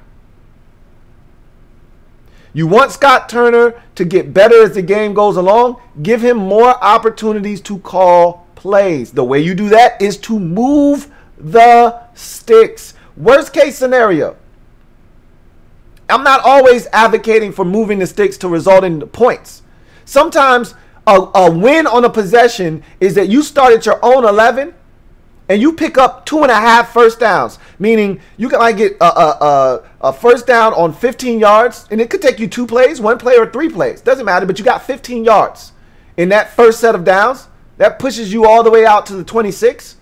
You want Scott Turner to get better as the game goes along? Give him more opportunities to call plays. The way you do that is to move the sticks. Worst case scenario. I'm not always advocating for moving the sticks to result in points. Sometimes a win on a possession is that you start at your own 11 and you pick up 2.5 1st downs, meaning you might get a 1st down on 15 yards, and it could take you 2 plays, 1 play, or 3 plays. Doesn't matter, but you got 15 yards in that first set of downs. That pushes you all the way out to the 26.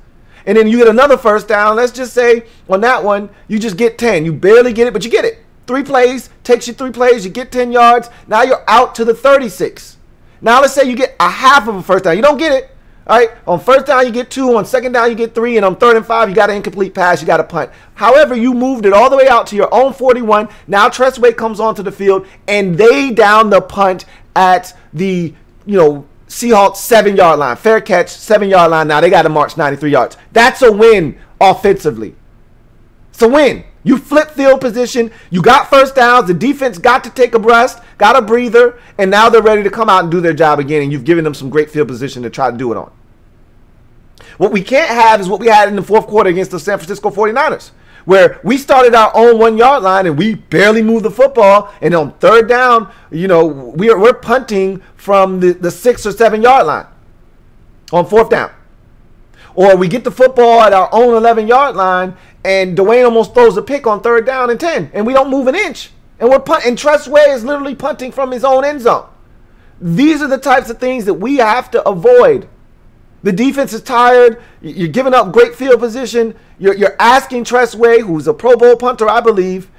And then you get another 1st down. Let's just say on that one, you just get 10. You barely get it, but you get it. 3 plays, takes you 3 plays, you get 10 yards. Now you're out to the 36. Now let's say you get a half of a first down. You don't get it. All right, on first down you get 2, on second down you get 3, and on 3rd and 5 you got an incomplete pass, you got a punt. However, you moved it all the way out to your own 41. Now Tressway comes onto the field and they down the punt at the, Seahawks 7-yard line. Fair catch, 7-yard line. Now they got to march 93 yards. That's a win offensively. It's a win. You flip field position. You got first downs. The defense got to take a rest, got a breather, and now they're ready to come out and do their job again, and you've given them some great field position to try to do it on. What we can't have is what we had in the 4th quarter against the San Francisco 49ers, where we started our own 1-yard line and we barely moved the football, and on 3rd down, we're punting from the 6 or 7-yard line on 4th down. Or we get the football at our own 11-yard line, and Dwayne almost throws a pick on 3rd down and 10, and we don't move an inch. And we're punting. And Tressway is literally punting from his own end zone. These are the types of things that we have to avoid. The defense is tired. You're giving up great field position. You're asking Tressway, who's a Pro Bowl punter, I believe,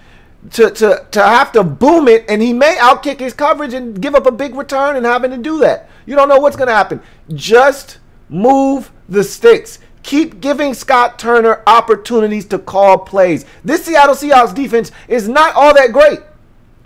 to have to boom it, and he may outkick his coverage and give up a big return and having to do that. You don't know what's going to happen. Just move the sticks. Keep giving Scott Turner opportunities to call plays. This Seattle Seahawks defense is not all that great.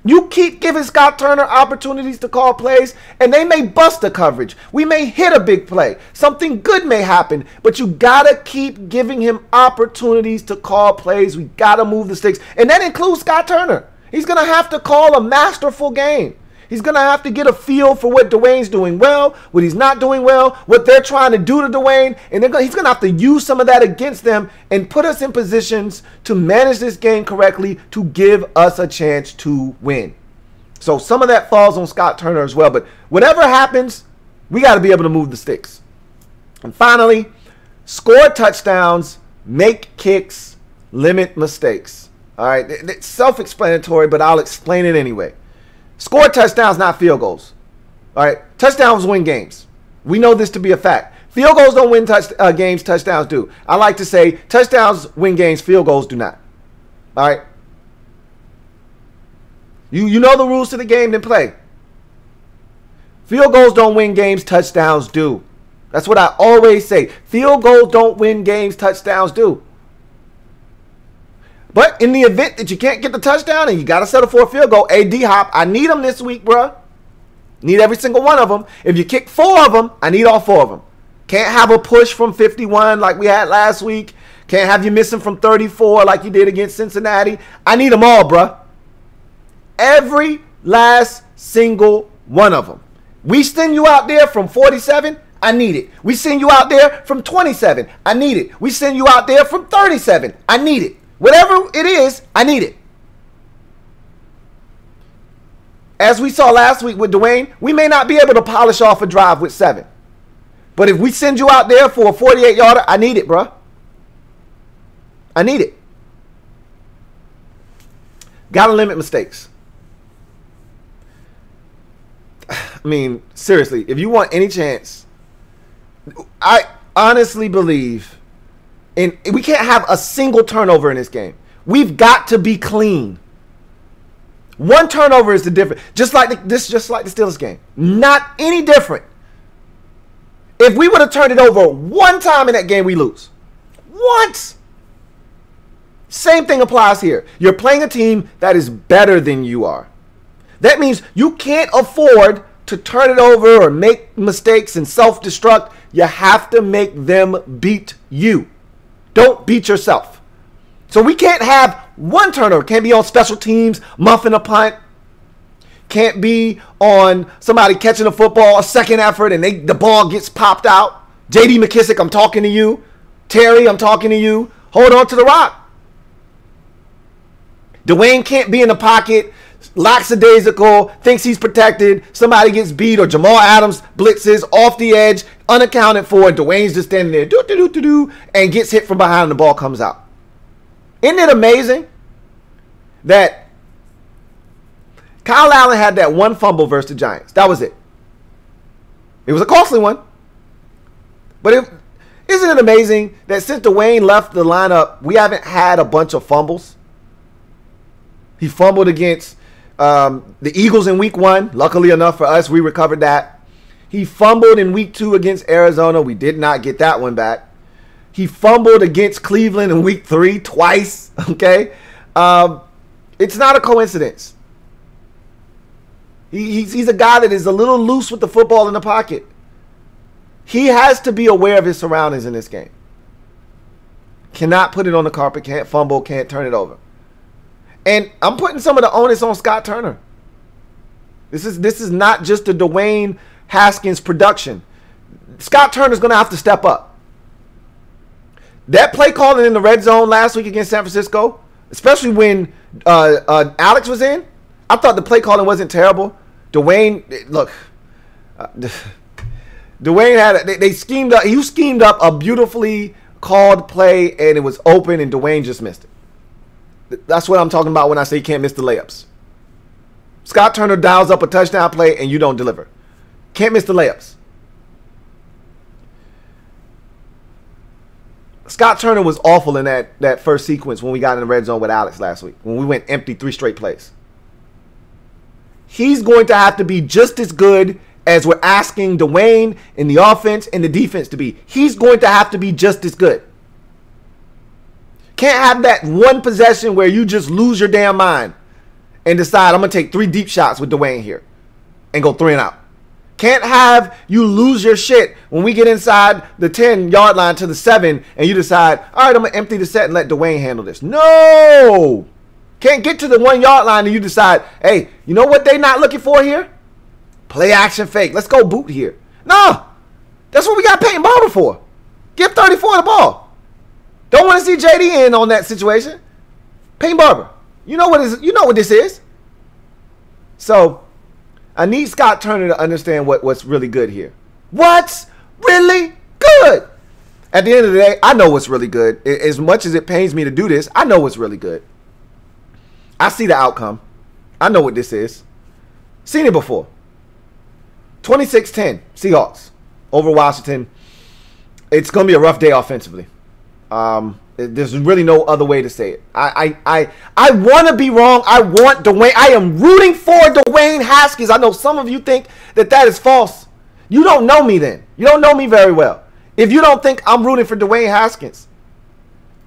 You keep giving Scott Turner opportunities to call plays, and they may bust a coverage. We may hit a big play. Something good may happen, but you got to keep giving him opportunities to call plays. We got to move the sticks, and that includes Scott Turner. He's going to have to call a masterful game. He's going to have to get a feel for what Dwayne's doing well, what he's not doing well, what they're trying to do to Dwayne, and he's going to have to use some of that against them and put us in positions to manage this game correctly to give us a chance to win. So some of that falls on Scott Turner as well, but whatever happens, we got to be able to move the sticks. And finally, score touchdowns, make kicks, limit mistakes. All right, it's self-explanatory, but I'll explain it anyway. Score touchdowns, not field goals. All right, touchdowns win games. We know this to be a fact. Field goals don't win games, touchdowns do. I like to say touchdowns win games, field goals do not. All right. You know the rules to the game, then play. Field goals don't win games, touchdowns do. That's what I always say. Field goals don't win games, touchdowns do. But in the event that you can't get the touchdown and you got to settle for a field goal, hey, D-Hop, I need them this week, bro. Need every single one of them. If you kick 4 of them, I need all 4 of them. Can't have a push from 51 like we had last week. Can't have you missing from 34 like you did against Cincinnati. I need them all, bro. Every last single one of them. We send you out there from 47, I need it. We send you out there from 27, I need it. We send you out there from 37, I need it. Whatever it is, I need it. As we saw last week with Dwayne, we may not be able to polish off a drive with 7. But if we send you out there for a 48-yarder, I need it, bro. I need it. Got to limit mistakes. I mean, seriously, if you want any chance, I honestly believe we can't have a single turnover in this game. We've got to be clean. One turnover is the difference. Just like the Steelers game. Not any different. If we would have turned it over one time in that game, we lose. Once. Same thing applies here. You're playing a team that is better than you are. That means you can't afford to turn it over or make mistakes and self-destruct. You have to make them beat you. Don't beat yourself. So we can't have one turnover. Can't be on special teams, muffing a punt. Can't be on somebody catching a football, a second effort, and the ball gets popped out. J.D. McKissick, I'm talking to you. Terry, I'm talking to you. Hold on to the rock. Dwayne can't be in the pocket, lackadaisical, thinks he's protected. Somebody gets beat or Jamal Adams blitzes off the edge, unaccounted for, and Dwayne's just standing there, do, and gets hit from behind and the ball comes out. Isn't it amazing that Kyle Allen had that one fumble versus the Giants? That was it. It was a costly one. But isn't it amazing that since Dwayne left the lineup, we haven't had a bunch of fumbles? He fumbled against the Eagles in week 1. Luckily enough for us, we recovered that. He fumbled in week 2 against Arizona. We did not get that one back. He fumbled against Cleveland in week 3 twice. Okay. It's not a coincidence. He's a guy that is a little loose with the football in the pocket. He has to be aware of his surroundings in this game. Cannot put it on the carpet, can't fumble, can't turn it over. And I'm putting some of the onus on Scott Turner. This is not just a Dwayne Haskins production. Scott Turner's going to have to step up. That play calling in the red zone last week against San Francisco, especially when Alex was in, I thought the play calling wasn't terrible. Dwayne, look, Dwayne had they schemed up. He schemed up a beautifully called play, and it was open, and Dwayne just missed it. That's what I'm talking about when I say you can't miss the layups. Scott Turner dials up a touchdown play, and you don't deliver. Can't miss the layups. Scott Turner was awful in that first sequence when we got in the red zone with Alex last week, when we went empty 3 straight plays. He's going to have to be just as good as we're asking Dwayne in the offense and the defense to be. He's going to have to be just as good. Can't have that one possession where you just lose your damn mind and decide I'm going to take 3 deep shots with Dwayne here and go 3 and out. Can't have you lose your shit when we get inside the 10-yard line to the 7 and you decide, all right, I'm going to empty the set and let Dwayne handle this. No! Can't get to the 1-yard line and you decide, hey, you know what they not looking for here? Play action fake. Let's go boot here. No! That's what we got Peyton Barber for. Give 34 the ball. Don't want to see JD in on that situation. Peyton Barber. You know what this is. So, I need Scott Turner to understand what's really good here. What's really good? At the end of the day, I know what's really good. As much as it pains me to do this, I know what's really good. I see the outcome. I know what this is. Seen it before. 26-10, Seahawks over Washington. It's going to be a rough day offensively. There's really no other way to say it. I want to be wrong. I want Dwayne. I am rooting for Dwayne Haskins. I know some of you think that is false. You don't know me then. You don't know me very well. If you don't think I'm rooting for Dwayne Haskins,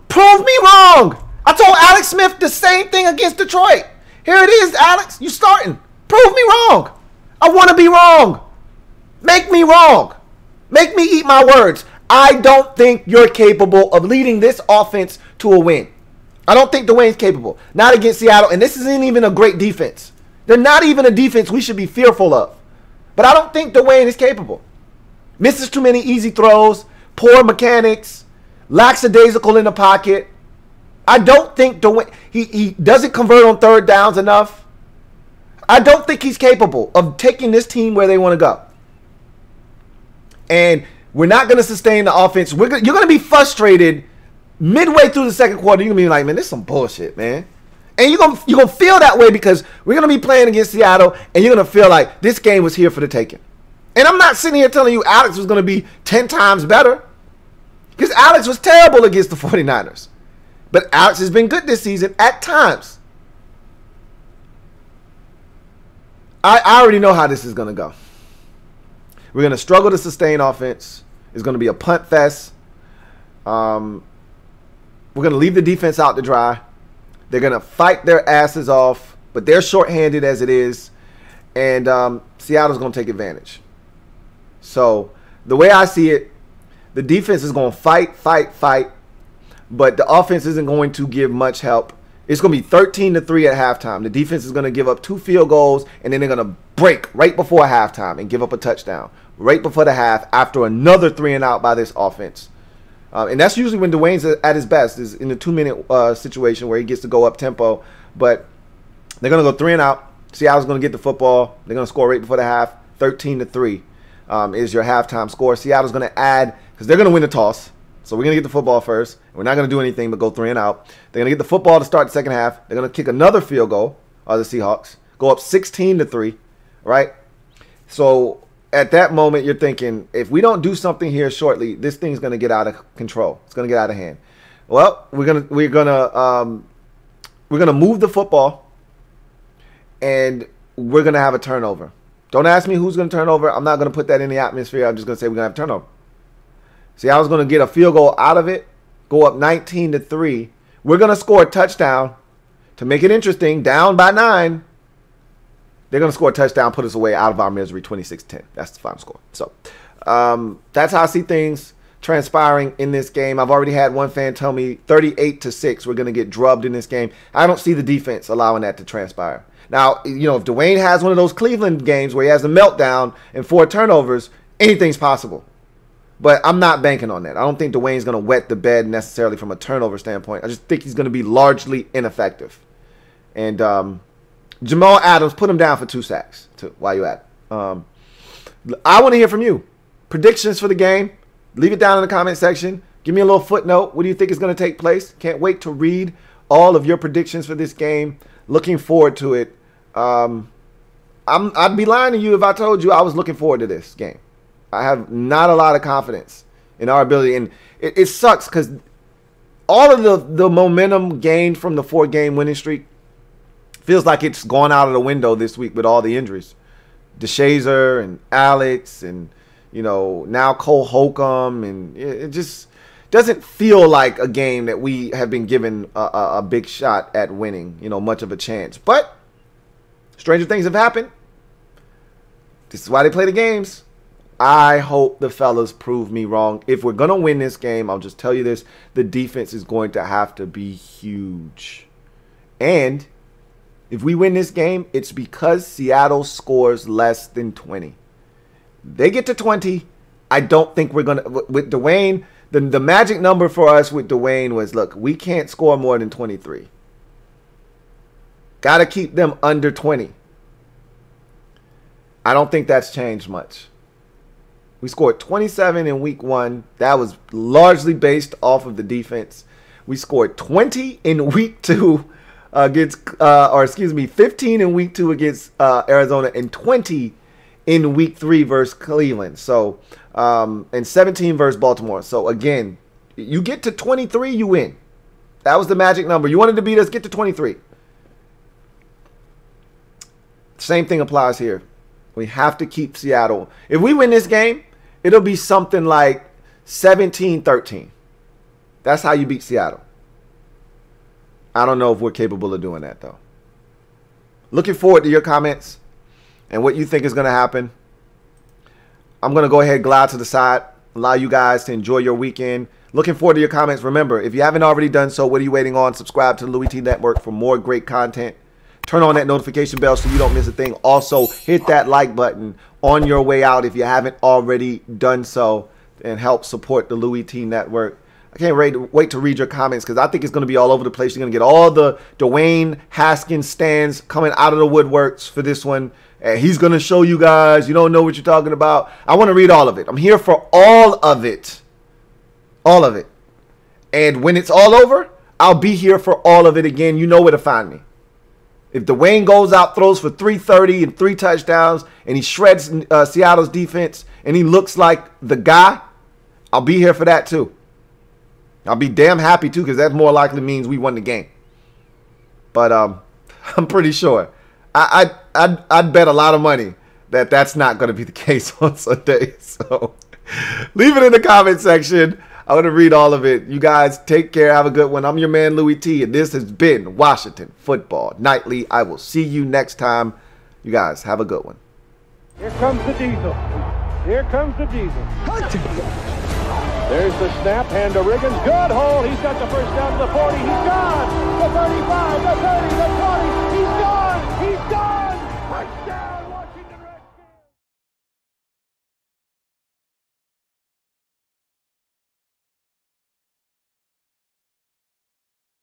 prove me wrong. I told Alex Smith the same thing against Detroit. Here it is, Alex. You starting. Prove me wrong. I want to be wrong. Make me wrong. Make me eat my words. I don't think you're capable of leading this offense to a win. I don't think Dwayne's capable. Not against Seattle. And this isn't even a great defense. They're not even a defense we should be fearful of. But I don't think Dwayne is capable. Misses too many easy throws. Poor mechanics. Lackadaisical in the pocket. I don't think Dwayne, he doesn't convert on 3rd downs enough. I don't think he's capable of taking this team where they want to go. And we're not going to sustain the offense. You're going to be frustrated midway through the second quarter. You're going to be like, man, this is some bullshit, man. And you're going to feel that way because we're going to be playing against Seattle, and you're going to feel like this game was here for the taking. And I'm not sitting here telling you Alex was going to be 10 times better because Alex was terrible against the 49ers. But Alex has been good this season at times. I already know how this is going to go. We're going to struggle to sustain offense. It's going to be a punt fest. We're going to leave the defense out to dry. They're going to fight their asses off, but they're shorthanded as it is. And Seattle's going to take advantage. So the way I see it, the defense is going to fight. But the offense isn't going to give much help. It's going to be 13-3 at halftime. The defense is going to give up 2 field goals, and then they're going to break right before halftime and give up a touchdown right before the half after another 3 and out by this offense. And that's usually when Dwayne's at his best, is in the 2-minute situation where he gets to go up tempo. But they're going to go 3 and out. Seattle's going to get the football. They're going to score right before the half. 13-3 is your halftime score. Seattle's going to add, because they're going to win the toss. So we're going to get the football first. We're not going to do anything but go 3 and out. They're going to get the football to start the second half. They're going to kick another field goal, the Seahawks. Go up 16-3, right? So at that moment, you're thinking, if we don't do something here shortly, this thing's going to get out of control. It's going to get out of hand. Well, we're going to move the football and we're going to have a turnover. Don't ask me who's going to turn over. I'm not going to put that in the atmosphere. I'm just going to say we're going to have a turnover. Seattle's going to get a field goal out of it, go up 19-3. We're going to score a touchdown to make it interesting, down by 9. They're going to score a touchdown, put us away out of our misery, 26-10. That's the final score. So that's how I see things transpiring in this game. I've already had one fan tell me 38-6. We're going to get drubbed in this game. I don't see the defense allowing that to transpire. Now, you know, if Dwayne has one of those Cleveland games where he has a meltdown and 4 turnovers, anything's possible. But I'm not banking on that. I don't think Dwayne's going to wet the bed necessarily from a turnover standpoint. I just think he's going to be largely ineffective. And Jamal Adams, put him down for 2 sacks while you're at it. I want to hear from you. Predictions for the game. Leave it down in the comment section. Give me a little footnote. What do you think is going to take place? Can't wait to read all of your predictions for this game. Looking forward to it. I'd be lying to you if I told you I was looking forward to this game. I have not a lot of confidence in our ability. And it sucks because all of the momentum gained from the 4-game winning streak feels like it's gone out of the window this week with all the injuries. DeShazer and Alex and, you know, now Cole Holcomb. And it just doesn't feel like a game that we have been given a big shot at winning, you know, much of a chance. But stranger things have happened. This is why they play the games. I hope the fellas prove me wrong. If we're going to win this game, I'll just tell you this, the defense is going to have to be huge. And if we win this game, it's because Seattle scores less than 20. They get to 20. I don't think we're going to, with Dwayne, the magic number for us with Dwayne was, look, we can't score more than 23. Got to keep them under 20. I don't think that's changed much. We scored 27 in week 1. That was largely based off of the defense. We scored 20 in week 2 against, 15 in week 2 against Arizona and 20 in week 3 versus Cleveland. So, and 17 versus Baltimore. So again, you get to 23, you win. That was the magic number. You wanted to beat us, get to 23. Same thing applies here. We have to keep Seattle. If we win this game, it'll be something like 17-13. That's how you beat Seattle. I don't know if we're capable of doing that, though. Looking forward to your comments and what you think is going to happen. I'm going to go ahead and glide to the side, allow you guys to enjoy your weekend. Looking forward to your comments. Remember, if you haven't already done so, what are you waiting on? Subscribe to the Louie T Network for more great content. Turn on that notification bell so you don't miss a thing. Also, hit that like button on your way out if you haven't already done so, and help support the Louie T Network. I can't wait to read your comments because I think it's going to be all over the place. You're going to get all the Dwayne Haskins stands coming out of the woodworks for this one. And he's going to show you guys. You don't know what you're talking about. I want to read all of it. I'm here for all of it. All of it. And when it's all over, I'll be here for all of it again. You know where to find me. If Dwayne goes out, throws for 330 and 3 touchdowns, and he shreds Seattle's defense, and he looks like the guy, I'll be here for that too. I'll be damn happy too, because that more likely means we won the game. But I'm pretty sure. I'd bet a lot of money that that's not going to be the case on Sunday. So leave it in the comment section. I want to read all of it. You guys take care. Have a good one. I'm your man, Louie T, and this has been Washington Football Nightly. I will see you next time. You guys have a good one. Here comes the diesel. Here comes the diesel. There's the snap. Hand to Riggins. Good hole. He's got the first down to the 40. He's gone. The 35, the 30, the 20.